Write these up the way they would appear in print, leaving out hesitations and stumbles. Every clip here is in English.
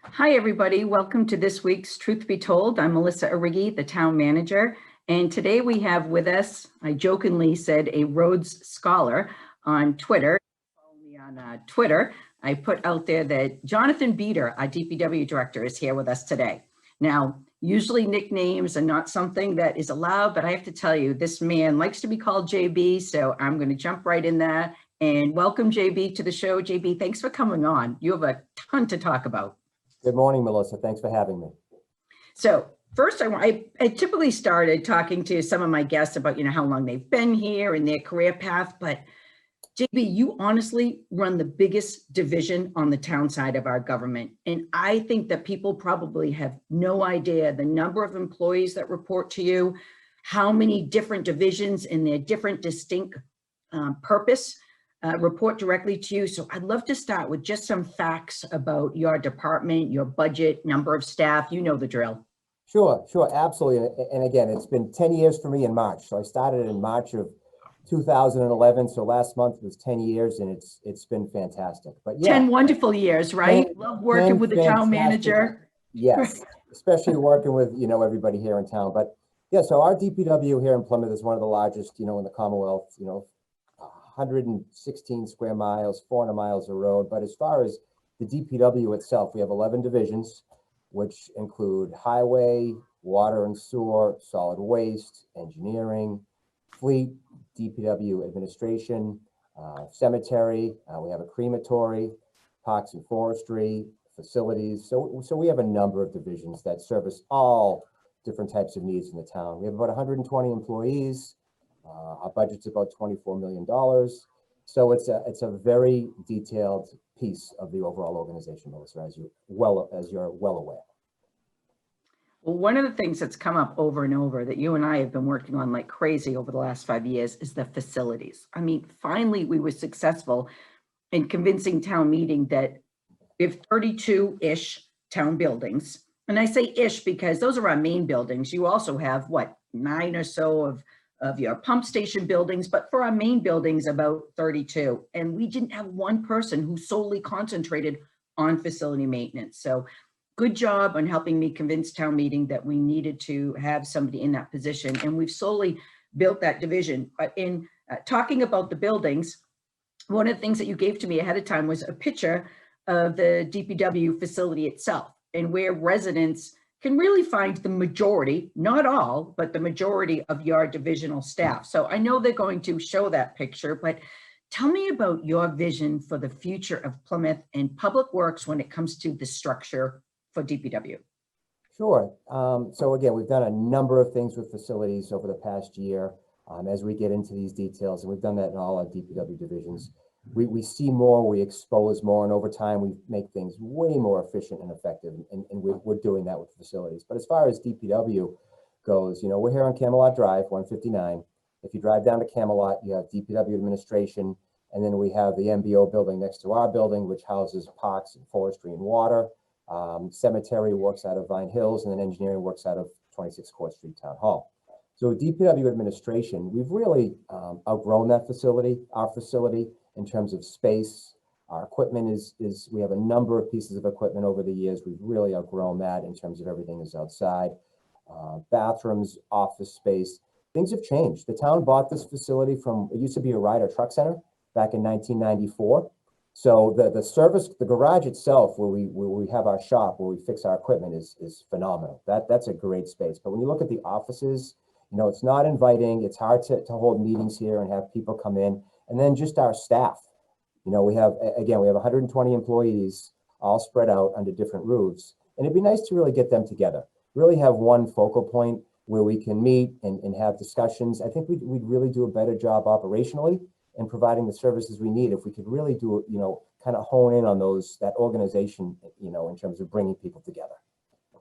Hi, everybody. Welcome to this week's Truth Be Told. I'm Melissa Arrighi, the town manager. And today we have with us, I jokingly said, a Rhodes Scholar on Twitter. Follow me on Twitter. I put out there that Jonathan Beater, our DPW director, is here with us today. Now, usually nicknames are not something that is allowed, but I have to tell you, this man likes to be called JB, so I'm going to jump right in there and welcome JB to the show. JB, thanks for coming on. You have a ton to talk about. Good morning, Melissa. Thanks for having me. So first, I typically started talking to some of my guests about, how long they've been here and their career path. But JB, you honestly run the biggest division on the town side of our government. And I think that people probably have no idea the number of employees that report to you, how many different divisions and their different distinct purpose report directly to you. So I'd love to start with just some facts about your department, your budget, number of staff. You know the drill. Sure, absolutely. And again, it's been 10 years for me in March. So I started in March of 2011. So last month was 10 years and it's been fantastic. But yeah, 10 wonderful years, right? Love working with the town manager. Yes, especially working with, everybody here in town. But yeah, so our DPW here in Plymouth is one of the largest, in the Commonwealth, 116 square miles, 400 miles of road. But as far as the DPW itself, we have 11 divisions, which include highway, water and sewer, solid waste, engineering, fleet, DPW administration, cemetery. We have a crematory, parks and forestry, facilities. So we have a number of divisions that service all different types of needs in the town. We have about 120 employees. Our budget's about $24 million. So it's a very detailed piece of the overall organization, Melissa, as you're well aware. Well, one of the things that's come up over and over that you and I have been working on like crazy over the last 5 years is the facilities. I mean, finally, we were successful in convincing town meeting that we have 32-ish town buildings. And I say ish because those are our main buildings. You also have, 9 or so of your pump station buildings, but for our main buildings, about 32. And we didn't have one person who solely concentrated on facility maintenance. So good job on helping me convince town meeting that we needed to have somebody in that position. And we've slowly built that division. But in talking about the buildings, one of the things that you gave to me ahead of time was a picture of the DPW facility itself and where residents can really find the majority, not all, but the majority of your divisional staff. So I know they're going to show that picture, but tell me about your vision for the future of Plymouth and Public Works when it comes to the structure for DPW. Sure. So again, we've done a number of things with facilities over the past year as we get into these details, and we've done that in all our DPW divisions. We see more, we expose more, and over time we make things way more efficient and effective, and we're doing that with facilities. But as far as DPW goes, we're here on Camelot Drive, 159. If you drive down to Camelot, you have DPW Administration, and then we have the MBO building next to our building, which houses parks and forestry and water. Cemetery works out of Vine Hills, and then engineering works out of 26 Court Street Town Hall. So DPW Administration, we've really outgrown that facility, our facility, in terms of space. Our equipment is we have a number of pieces of equipment over the years. We've really outgrown that in terms of everything is outside. Bathrooms, office space, things have changed. The town bought this facility it used to be a Ryder Truck Center back in 1994. So the garage itself where we have our shop, where we fix our equipment is phenomenal. That's a great space. But when you look at the offices, it's not inviting. It's hard to hold meetings here and have people come in. And then just our staff, we have 120 employees all spread out under different roofs. And it'd be nice to really get them together, really have one focal point where we can meet and have discussions. I think we'd really do a better job operationally and providing the services we need if we could really do, kind of hone in on that organization, in terms of bringing people together.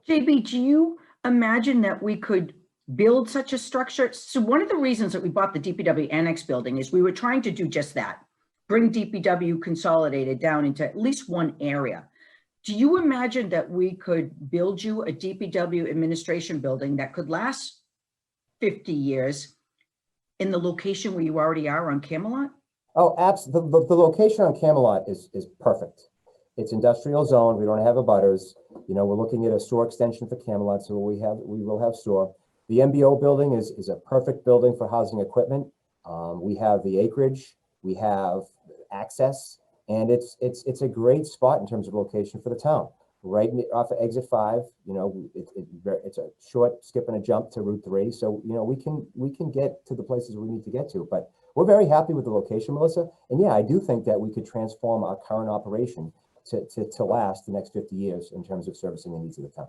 JB, do you imagine that we could build such a structure? So one of the reasons that we bought the DPW Annex building is we were trying to do just that, bring DPW consolidated down into at least one area. Do you imagine that we could build you a DPW administration building that could last 50 years in the location where you already are on Camelot? Oh, absolutely. The location on Camelot is perfect. It's industrial zone. We don't have a butters. You know, we're looking at a store extension for Camelot, so we will have store. The MBO building is a perfect building for housing equipment. We have the acreage, we have access, and it's a great spot in terms of location for the town. Right off of exit 5, you know, it's a short skip and a jump to Route 3. So, you know, we can get to the places we need to get to, but we're very happy with the location, Melissa. And yeah, I do think that we could transform our current operation to last the next 50 years in terms of servicing the needs of the town.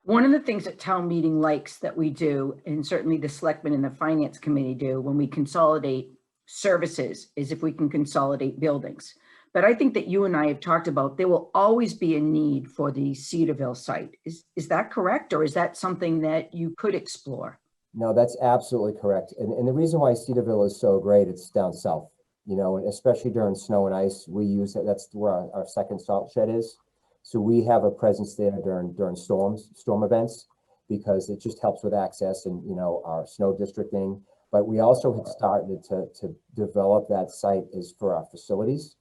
One of the things that town meeting likes that we do, and certainly the selectmen and the finance committee do when we consolidate services, is if we can consolidate buildings. But I think that you and I have talked about there will always be a need for the Cedarville site. Is that correct? Or is that something that you could explore? No, that's absolutely correct. And the reason why Cedarville is so great, it's down south, you know, and especially during snow and ice, we use it. That's where our second salt shed is. So we have a presence there during storm events, because it just helps with access and, you know, our snow districting. But we also had started to develop that site is for our facilities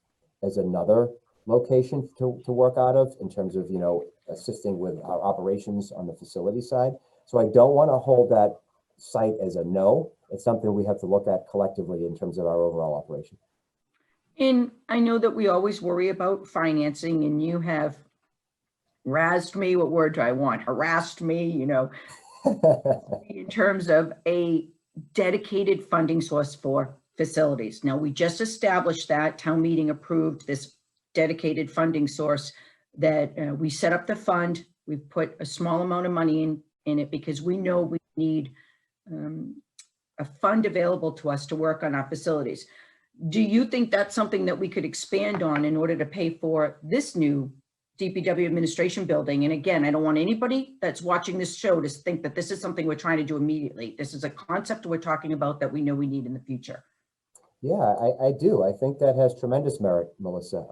as another location to work out of in terms of, you know, assisting with our operations on the facility side. So I don't want to hold that site as a no. It's something we have to look at collectively in terms of our overall operation. And I know that we always worry about financing, and you have razzed me, what word do I want? Harassed me, you know, in terms of a dedicated funding source for facilities. Now, we just established that town meeting approved this dedicated funding source that we set up the fund. We've put a small amount of money in it because we know we need a fund available to us to work on our facilities. Do you think that's something that we could expand on in order to pay for this new DPW administration building? And again, I don't want anybody that's watching this show to think that this is something we're trying to do immediately. This is a concept we're talking about that we know we need in the future. Yeah, I do. I think that has tremendous merit, Melissa.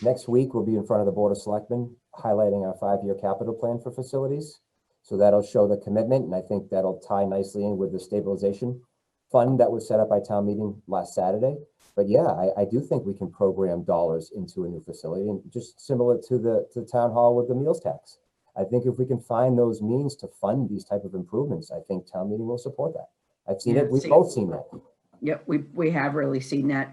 Next week, we'll be in front of the Board of Selectmen highlighting our 5-year capital plan for facilities. So that'll show the commitment, and I think that'll tie nicely in with the stabilization fund that was set up by town meeting last Saturday. But yeah, I do think we can program dollars into a new facility, and just similar to the town hall with the meals tax. I think if we can find those means to fund these type of improvements, I think town meeting will support that. I've seen it. We've both seen that. Yep, we have really seen that.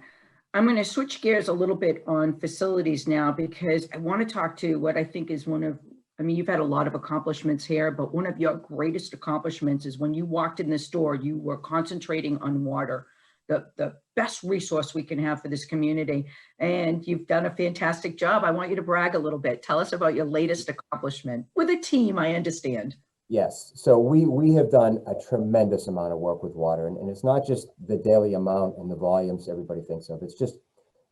I'm going to switch gears a little bit on facilities now, because I want to talk to what I think is one of, I mean, you've had a lot of accomplishments here, but one of your greatest accomplishments is when you walked in this door, you were concentrating on water, the best resource we can have for this community. And you've done a fantastic job. I want you to brag a little bit. Tell us about your latest accomplishment with a team, I understand. Yes, so we have done a tremendous amount of work with water, and it's not just the daily amount and the volumes everybody thinks of. It's just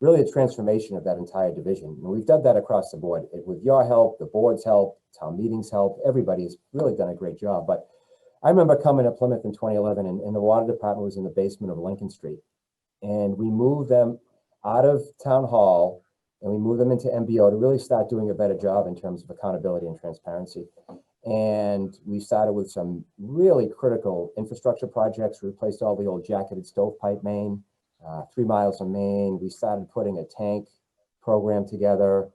really a transformation of that entire division. And we've done that across the board with your help, the board's help, town meetings help. Everybody has really done a great job. But I remember coming to Plymouth in 2011, and the water department was in the basement of Lincoln Street, and we moved them out of town hall and we moved them into MBO to really start doing a better job in terms of accountability and transparency. And we started with some really critical infrastructure projects. We replaced all the old jacketed stovepipe main, 3 miles of main. We started putting a tank program together.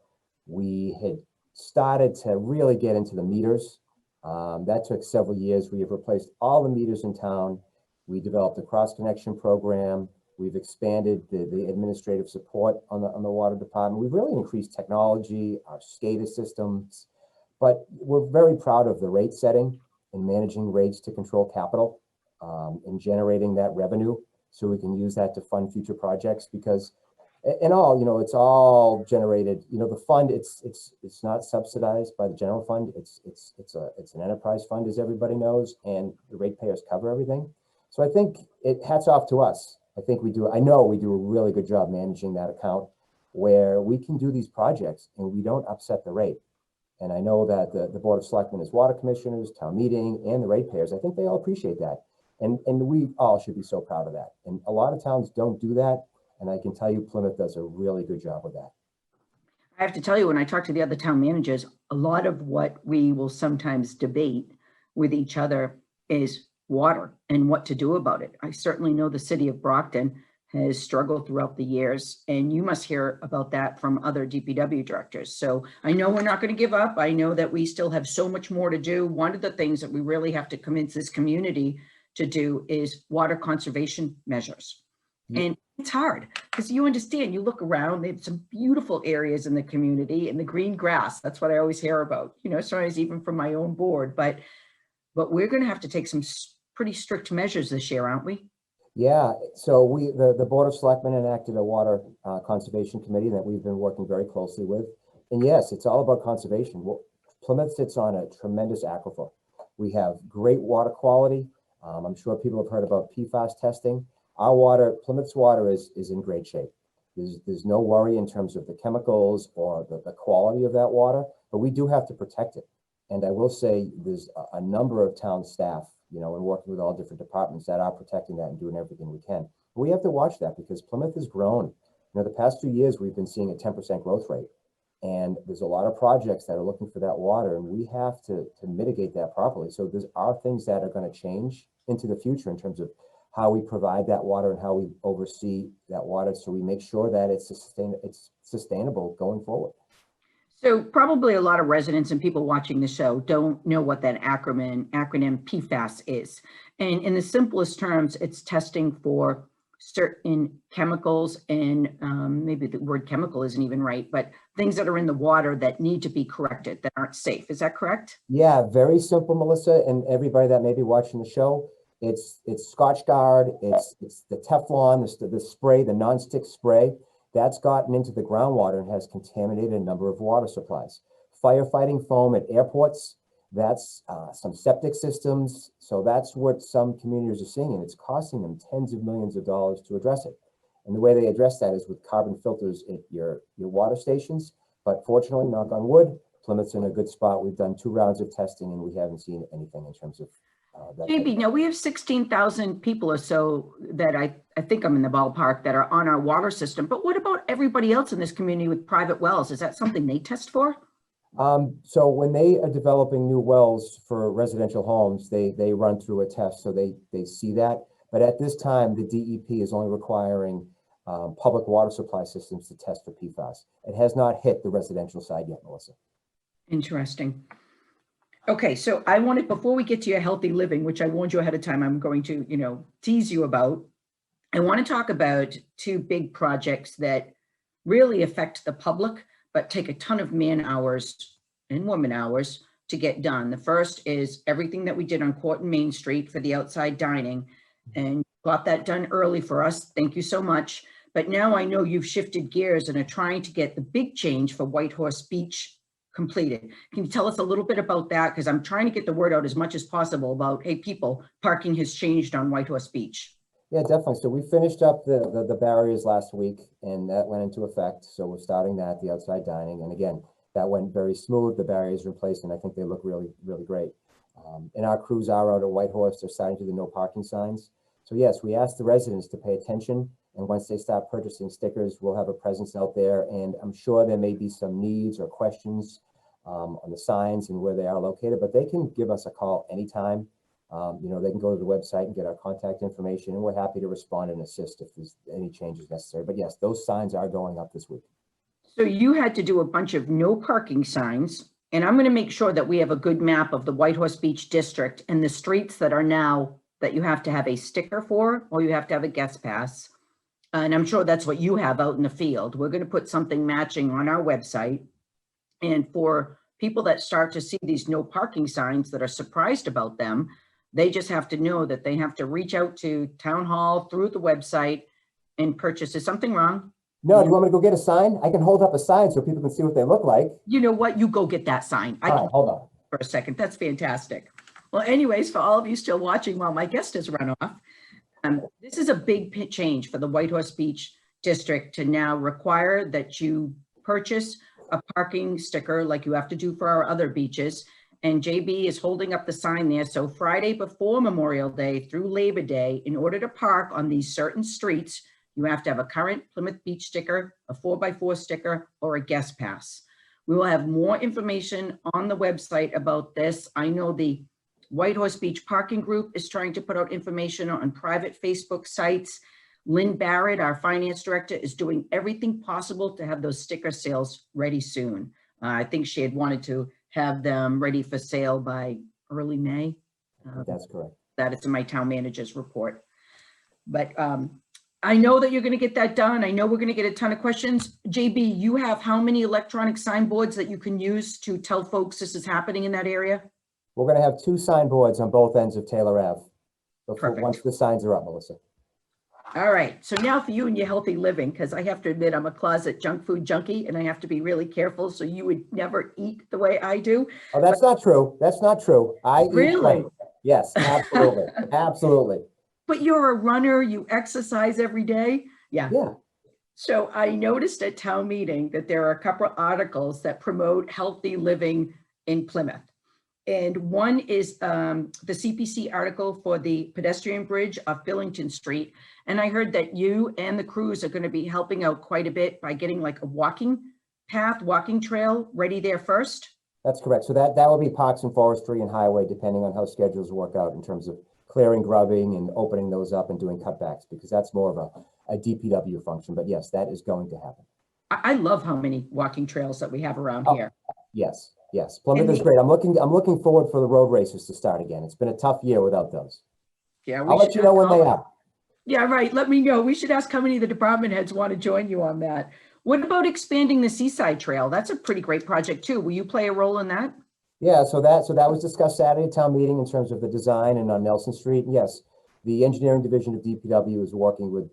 We had started to really get into the meters. That took several years. We have replaced all the meters in town. We developed a cross connection program. We've expanded the administrative support on the water department. We've really increased technology, our SCADA systems. But we're very proud of the rate setting and managing rates to control capital and generating that revenue so we can use that to fund future projects. Because in all, you know, it's all generated, you know, the fund, it's not subsidized by the general fund. It's an enterprise fund, as everybody knows, and the ratepayers cover everything. So I think hats off to us. I know we do a really good job managing that account where we can do these projects and we don't upset the rate. And I know that the Board of Selectmen as water commissioners, town meeting, and the ratepayers, I think they all appreciate that. And we all should be so proud of that. And a lot of towns don't do that. And I can tell you Plymouth does a really good job with that. I have to tell you, when I talk to the other town managers, a lot of what we will sometimes debate with each other is water and what to do about it. I certainly know the city of Brockton has struggled throughout the years, and you must hear about that from other DPW directors. So I know we're not going to give up. I know that we still have so much more to do. One of the things that we really have to convince this community to do is water conservation measures. And it's hard because you understand, you look around, they have some beautiful areas in the community and the green grass. That's what I always hear about, you know, sometimes even from my own board, but we're going to have to take some pretty strict measures this year, aren't we? Yeah, so the Board of Selectmen enacted a water conservation committee that we've been working very closely with. And yes, it's all about conservation. Well, Plymouth sits on a tremendous aquifer. We have great water quality. I'm sure people have heard about PFAS testing. Our water, Plymouth's water is in great shape. There's no worry in terms of the chemicals or the quality of that water, but we do have to protect it. And I will say there's a number of town staff, you know, and working with all different departments that are protecting that and doing everything we can. But we have to watch that because Plymouth has grown. You know, the past 2 years, we've been seeing a 10% growth rate. And there's a lot of projects that are looking for that water, and we have to mitigate that properly. So there are things that are going to change into the future in terms of how we provide that water and how we oversee that water. So we make sure that it's sustainable going forward. So probably a lot of residents and people watching the show don't know what that acronym PFAS is. And in the simplest terms, it's testing for certain chemicals and maybe the word chemical isn't even right, but things that are in the water that need to be corrected, that aren't safe. Is that correct? Yeah, very simple, Melissa, and everybody that may be watching the show. It's Scotch Guard, it's the Teflon, the spray, the non-stick spray. That's gotten into the groundwater and has contaminated a number of water supplies. Firefighting foam at airports, that's some septic systems. So that's what some communities are seeing, and it's costing them tens of millions of dollars to address it. And the way they address that is with carbon filters at your water stations. But fortunately, knock on wood, Plymouth's in a good spot. We've done 2 rounds of testing and we haven't seen anything in terms of that. JB, now we have 16,000 people or so that I think I'm in the ballpark that are on our water system. But what about everybody else in this community with private wells? Is that something they test for? So when they are developing new wells for residential homes, they run through a test, so they see that. But at this time, the DEP is only requiring public water supply systems to test for PFAS. It has not hit the residential side yet, Melissa. Interesting. Okay, so I wanted, before we get to your healthy living, which I warned you ahead of time, I'm going to, you know, tease you about, I want to talk about 2 big projects that really affect the public, but take a ton of man hours and woman hours to get done. The first is everything that we did on Court and Main Street for the outside dining, and got that done early for us. Thank you so much. But now I know you've shifted gears and are trying to get the big change for White Horse Beach completed. Can you tell us a little bit about that? Because I'm trying to get the word out as much as possible about, hey, people, parking has changed on White Horse Beach. Yeah, definitely. So we finished up the barriers last week, and that went into effect. So we're starting that, the outside dining. And again, that went very smooth. The barriers were placed, and I think they look really, really great. And our crews are out at White Horse. They're starting to do the no parking signs. So yes, we asked the residents to pay attention. And once they start purchasing stickers, we'll have a presence out there. And I'm sure there may be some needs or questions on the signs and where they are located, but they can give us a call anytime. You know, they can go to the website and get our contact information, and we're happy to respond and assist if there's any changes necessary. But yes, those signs are going up this week. So you had to do a bunch of no parking signs, and I'm going to make sure that we have a good map of the White Horse Beach district and the streets that are now that you have to have a sticker for, or you have to have a guest pass. And I'm sure that's what you have out in the field. We're going to put something matching on our website. And for people that start to see these no parking signs that are surprised about them, they just have to know that they have to reach out to Town Hall through the website and purchase. Is something wrong? No, do you want me to go get a sign? I can hold up a sign so people can see what they look like. You know what? You go get that sign. All right, hold on. For a second. That's fantastic. Well, anyways, for all of you still watching while my guest has run off, this is a big change for the White Horse Beach district to now require that you purchase a parking sticker like you have to do for our other beaches. And JB is holding up the sign there. So Friday before Memorial Day through Labor Day, in order to park on these certain streets, you have to have a current Plymouth Beach sticker, a 4x4 sticker, or a guest pass. We will have more information on the website about this. I know the White Horse Beach Parking Group is trying to put out information on private Facebook sites. Lynn Barrett, our finance director, is doing everything possible to have those sticker sales ready soon. I think she had wanted to have them ready for sale by early May. That's correct. That is in my town manager's report. But I know that you're going to get that done. I know we're going to get a ton of questions. JB, you have how many electronic signboards that you can use to tell folks this is happening in that area? We're going to have 2 signboards on both ends of Taylor Ave. Perfect. Once the signs are up, Melissa. All right. So now for you and your healthy living, because I have to admit I'm a closet junk food junkie and I have to be really careful. So you would never eat the way I do. Oh, that's not true. That's not true. I eat Really? right. Yes, absolutely. Absolutely. But you're a runner, you exercise every day. Yeah. Yeah. So I noticed at town meeting that there are a couple of articles that promote healthy living in Plymouth. And one is the CPC article for the pedestrian bridge off Billington Street. And I heard that you and the crews are going to be helping out quite a bit by getting like a walking path, walking trail ready there first. That's correct. So that will be Parks and Forestry and Highway, depending on how schedules work out in terms of clearing, grubbing, and opening those up and doing cutbacks, because that's more of a DPW function. But yes, that is going to happen. I love how many walking trails that we have around here. Yes, yes. Plymouth is great. I'm looking forward for the road races to start again. It's been a tough year without those. Yeah, I'll let you know when they are. Yeah, right. Let me know. We should ask how many of the department heads want to join you on that. What about expanding the Seaside Trail? That's a pretty great project too. Will you play a role in that? Yeah, so that was discussed Saturday at town meeting in terms of the design and on Nelson Street. And yes, the engineering division of DPW is working with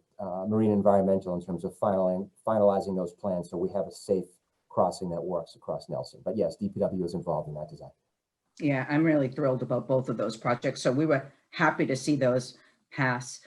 Marine Environmental in terms of finalizing those plans, so we have a safe crossing that works across Nelson. But yes, DPW is involved in that design. Yeah, I'm really thrilled about both of those projects. So we were happy to see those pass.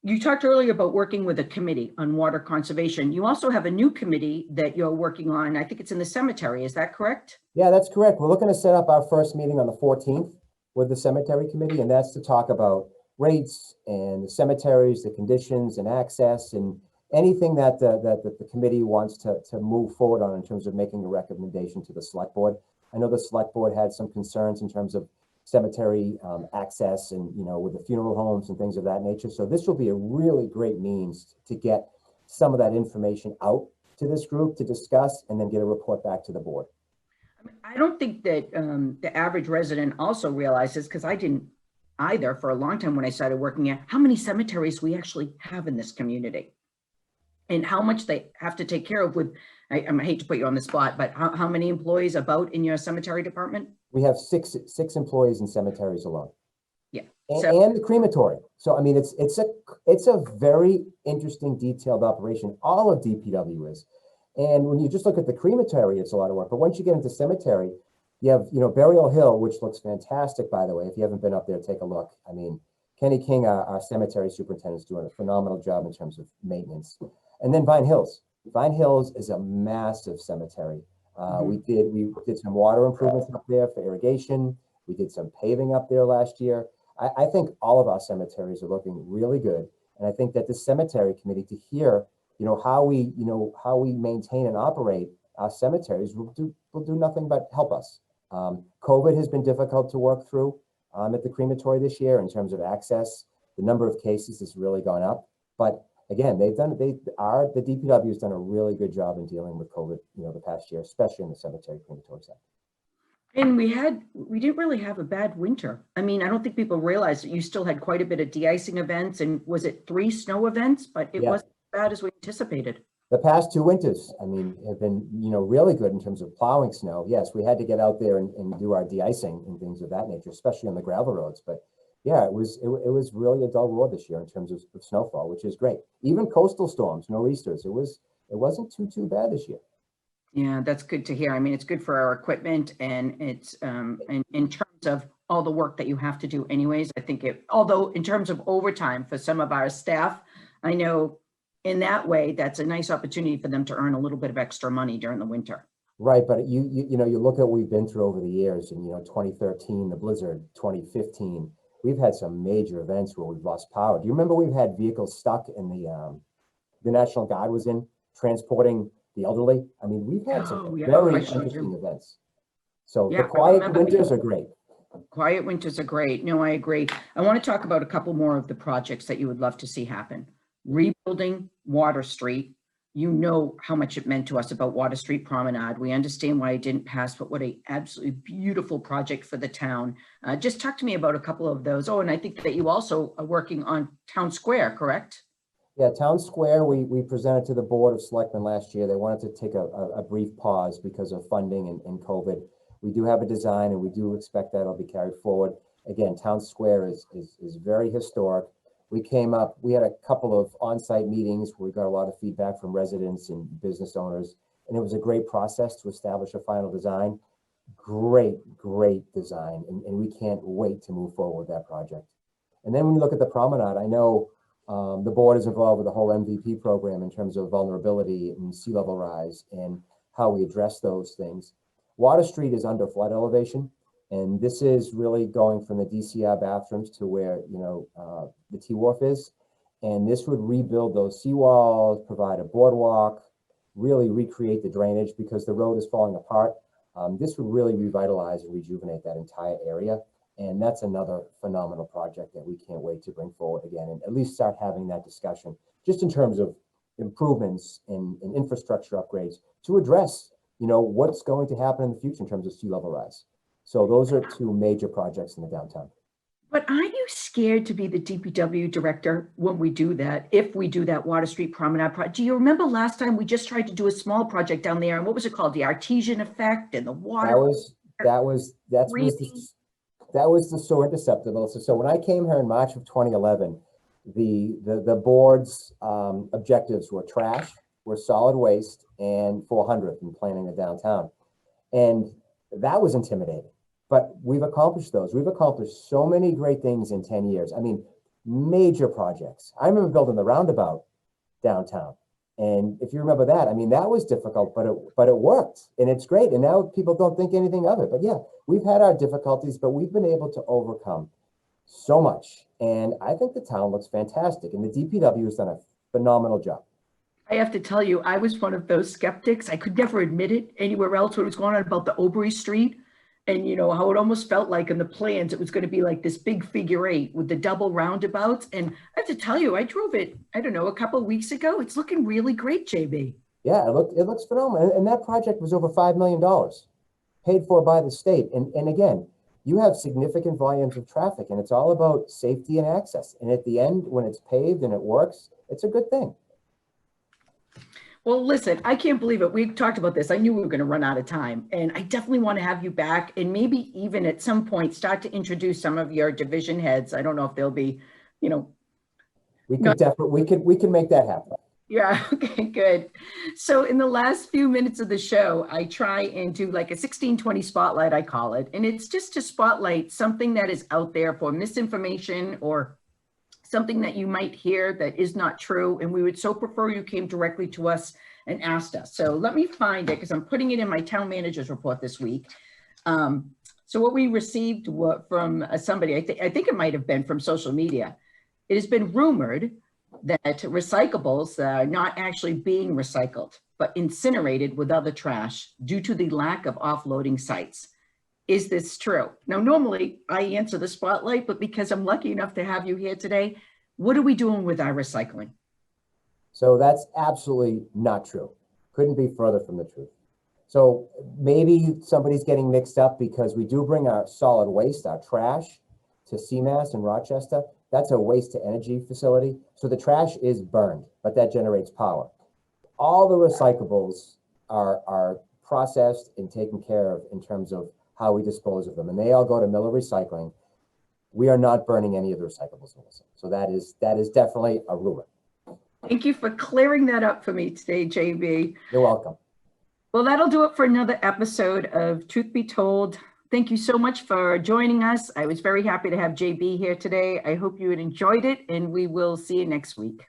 You talked earlier about working with a committee on water conservation. You also have a new committee that you're working on. I think it's in the cemetery. Is that correct? Yeah, that's correct. We're looking to set up our first meeting on the 14th with the cemetery committee, and that's to talk about rates and the cemeteries, the conditions and access, and anything that the committee wants to move forward on in terms of making a recommendation to the select board. I know the select board had some concerns in terms of cemetery access and, with the funeral homes and things of that nature. So this will be a really great means to get some of that information out to this group to discuss and then get a report back to the board. I don't think that the average resident also realizes, because I didn't either for a long time when I started working here, how many cemeteries we actually have in this community and how much they have to take care of with, I hate to put you on the spot, but how many employees about in your cemetery department? We have six employees in cemeteries alone. Yeah. And the crematory. So, I mean, it's a very interesting, detailed operation. All of DPW is. And when you just look at the crematory, it's a lot of work. But once you get into cemetery, you have, Burial Hill, which looks fantastic, by the way. If you haven't been up there, take a look. I mean, Kenny King, our cemetery superintendent, is doing a phenomenal job in terms of maintenance. And then Vine Hills. Vine Hills is a massive cemetery. We did some water improvements up there for irrigation. We did some paving up there last year. I think all of our cemeteries are looking really good. And I think that the cemetery committee, to hear, how we maintain and operate our cemeteries will do nothing but help us. COVID has been difficult to work through at the crematory this year in terms of access. The number of cases has really gone up, but again, the DPW has done a really good job in dealing with COVID, the past year, especially in the cemetery crematory side. And we didn't really have a bad winter. I mean, I don't think people realize that you still had quite a bit of de-icing events, and was it 3 snow events, but it wasn't as bad as we anticipated. The past 2 winters, I mean, have been, really good in terms of plowing snow. Yes, we had to get out there and do our de-icing and things of that nature, especially on the gravel roads. But yeah, it was really a dull road this year in terms of snowfall, which is great. Even coastal storms, nor'easters, it wasn't too bad this year. Yeah, that's good to hear. I mean, it's good for our equipment, and it's in terms of all the work that you have to do anyways. I think although in terms of overtime for some of our staff, I know in that way, that's a nice opportunity for them to earn a little bit of extra money during the winter. Right, but you look at what we've been through over the years, and 2013, the blizzard, 2015, we've had some major events where we've lost power. Do you remember we've had vehicles stuck in the National Guard was in transporting the elderly? I mean, we've had some very interesting events. So the quiet winters are great. Quiet winters are great. No, I agree. I want to talk about a couple more of the projects that you would love to see happen. rebuilding Water Street. You know how much it meant to us about Water Street Promenade. We understand why it didn't pass, but what a absolutely beautiful project for the town. Just talk to me about a couple of those. Oh, and I think that you also are working on Town Square, correct? Yeah, Town Square, we presented to the Board of Selectmen last year. They wanted to take a brief pause because of funding and COVID. We do have a design and we do expect that'll be carried forward. Again, Town Square is very historic. We had a couple of on-site meetings where we got a lot of feedback from residents and business owners, and it was a great process to establish a final design. Great design, and we can't wait to move forward with that project. And then when you look at the promenade, I know the board is involved with the whole MVP program in terms of vulnerability and sea level rise and how we address those things. Water Street is under flood elevation, and this is really going from the DCR bathrooms to where, the T-Wharf is. And this would rebuild those seawalls, provide a boardwalk, really recreate the drainage because the road is falling apart. This would really revitalize and rejuvenate that entire area. And that's another phenomenal project that we can't wait to bring forward again and at least start having that discussion just in terms of improvements in infrastructure upgrades to address, what's going to happen in the future in terms of sea level rise. So those are two major projects in the downtown. But aren't you scared to be the DPW director when we do that, if we do that Water Street Promenade project? Do you remember last time we just tried to do a small project down there, and what was it called? The artesian effect and the water. That was the sewer interceptor, Melissa. So when I came here in March of 2011, the board's objectives were trash, were solid waste, and 400 in planning the downtown. And that was intimidating. But we've accomplished those. We've accomplished so many great things in 10 years. I mean, major projects. I remember building the roundabout downtown. And if you remember that, I mean, that was difficult, but it worked and it's great. And now people don't think anything of it. But yeah, we've had our difficulties, but we've been able to overcome so much. And I think the town looks fantastic. And the DPW has done a phenomenal job. I have to tell you, I was one of those skeptics. I could never admit it anywhere else. What was going on about the Obery Street and how it almost felt like in the plans, it was going to be like this big figure 8 with the double roundabouts. And I have to tell you, I drove it, I don't know, a couple of weeks ago. It's looking really great, JB. Yeah, it looks phenomenal. And that project was over $5 million paid for by the state. And again, you have significant volumes of traffic and it's all about safety and access. And at the end, when it's paved and it works, it's a good thing. Well, listen, I can't believe it. We talked about this. I knew we were going to run out of time, and I definitely want to have you back and maybe even at some point start to introduce some of your division heads. I don't know if they'll be, we can make that happen. Yeah. Okay, good. So in the last few minutes of the show, I try and do like a 1620 spotlight, I call it. And it's just to spotlight something that is out there for misinformation or something that you might hear that is not true. And we would so prefer you came directly to us and asked us. So let me find it because I'm putting it in my town manager's report this week. So what we received from somebody, I think it might have been from social media. It has been rumored that recyclables are not actually being recycled, but incinerated with other trash due to the lack of offloading sites. Is this true? Now, normally I answer the spotlight, but because I'm lucky enough to have you here today, what are we doing with our recycling? So that's absolutely not true. Couldn't be further from the truth. So maybe somebody's getting mixed up because we do bring our solid waste, our trash, to CMAS in Rochester. That's a waste to energy facility. So the trash is burned, but that generates power. All the recyclables are processed and taken care of in terms of how we dispose of them. And they all go to Miller Recycling. We are not burning any of the recyclables, Melissa. So that is definitely a rumor. Thank you for clearing that up for me today, JB. You're welcome. Well, that'll do it for another episode of Truth Be Told. Thank you so much for joining us. I was very happy to have JB here today. I hope you had enjoyed it, and we will see you next week.